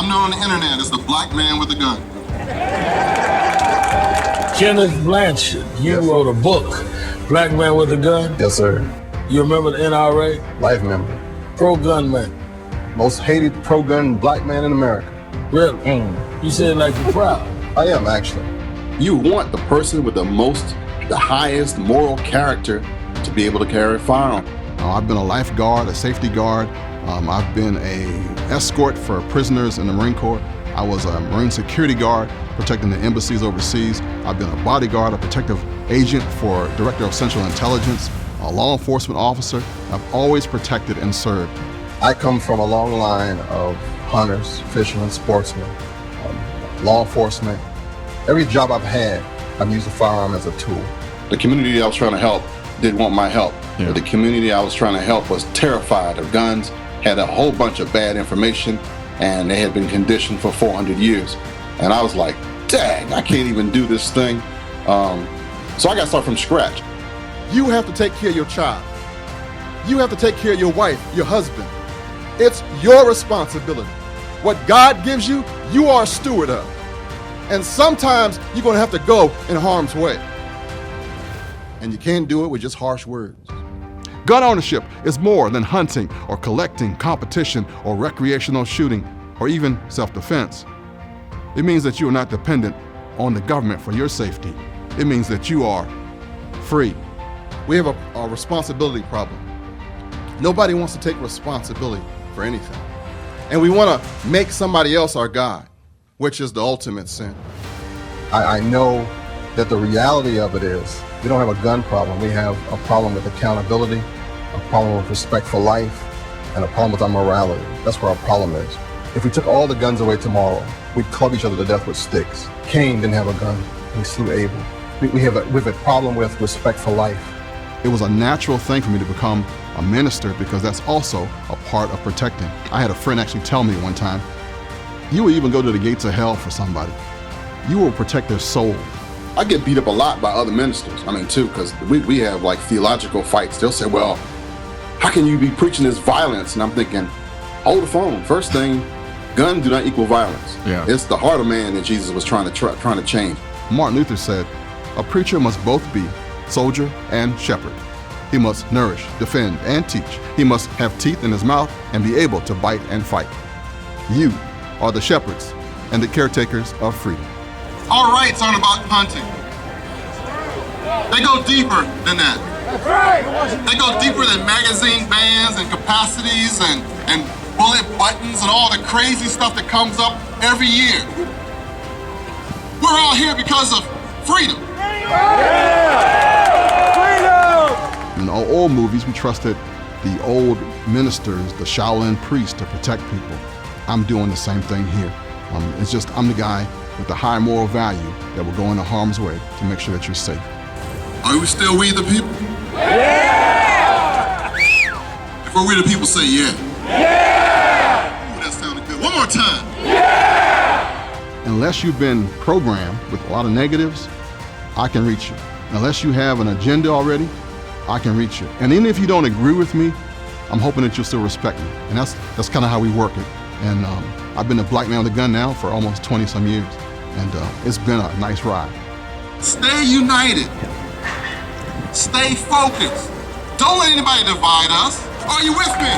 I'm known on the internet as the black man with a gun. Kenneth Blanchard, you wrote a book, Black Man with a Gun? Yes, sir. You remember the NRA? Life member. Pro-gun man. Most hated pro-gun black man in America. Really? You said like you're proud. I am, actually. You want the person with the highest moral character to be able to carry a firearm. I've been a lifeguard, a safety guard. I've been an escort for prisoners in the Marine Corps. I was a Marine security guard protecting the embassies overseas. I've been a bodyguard, a protective agent for Director of Central Intelligence, a law enforcement officer. I've always protected and served. I come from a long line of hunters, fishermen, sportsmen, law enforcement. Every job I've had, I've used a firearm as a tool. The community I was trying to help didn't want my help. Yeah. But the community I was trying to help was terrified of guns, had a whole bunch of bad information, and they had been conditioned for 400 years. And I was like, dang, I can't even do this thing. So I got to start from scratch. You have to take care of your child. You have to take care of your wife, your husband. It's your responsibility. What God gives you, you are a steward of. And sometimes you're going to have to go in harm's way. And you can't do it with just harsh words. Gun ownership is more than hunting or collecting, competition or recreational shooting or even self-defense. It means that you are not dependent on the government for your safety. It means that you are free. We have a responsibility problem. Nobody wants to take responsibility for anything. And we want to make somebody else our God, which is the ultimate sin. I know that the reality of it is we don't have a gun problem. We have a problem with accountability, a problem with respect for life, and a problem with our morality. That's where our problem is. If we took all the guns away tomorrow, we'd club each other to death with sticks. Cain didn't have a gun. He slew Abel. We have a problem with respect for life. It was a natural thing for me to become a minister because that's also a part of protecting. I had a friend actually tell me one time, you will even go to the gates of hell for somebody. You will protect their soul. I get beat up a lot by other ministers. Too, because we have like theological fights. They'll say, well, how can you be preaching this violence? And I'm thinking, hold the phone. First thing, guns do not equal violence. Yeah. It's the heart of man that Jesus was trying to change. Martin Luther said, a preacher must both be soldier and shepherd. He must nourish, defend, and teach. He must have teeth in his mouth and be able to bite and fight. You are the shepherds and the caretakers of freedom. Our rights aren't about hunting. They go deeper than that. That's right. They go deeper than magazine bans and capacities and bullet buttons and all the crazy stuff that comes up every year. We're all here because of freedom. In the old movies, we trusted the old ministers, the Shaolin priests, to protect people. I'm doing the same thing here. It's just I'm the guy with the high moral value that will go into harm's way to make sure that you're safe. Are we still we the people? Yeah! If we're we the people, say yeah. Yeah! Ooh, that sounded good. One more time. Yeah! Unless you've been programmed with a lot of negatives, I can reach you. Unless you have an agenda already, I can reach you. And even if you don't agree with me, I'm hoping that you'll still respect me. And that's kind of how we work it. And I've been a black man with a gun now for almost 20 some years. And it's been a nice ride. Stay united. Stay focused. Don't let anybody divide us. Are you with me?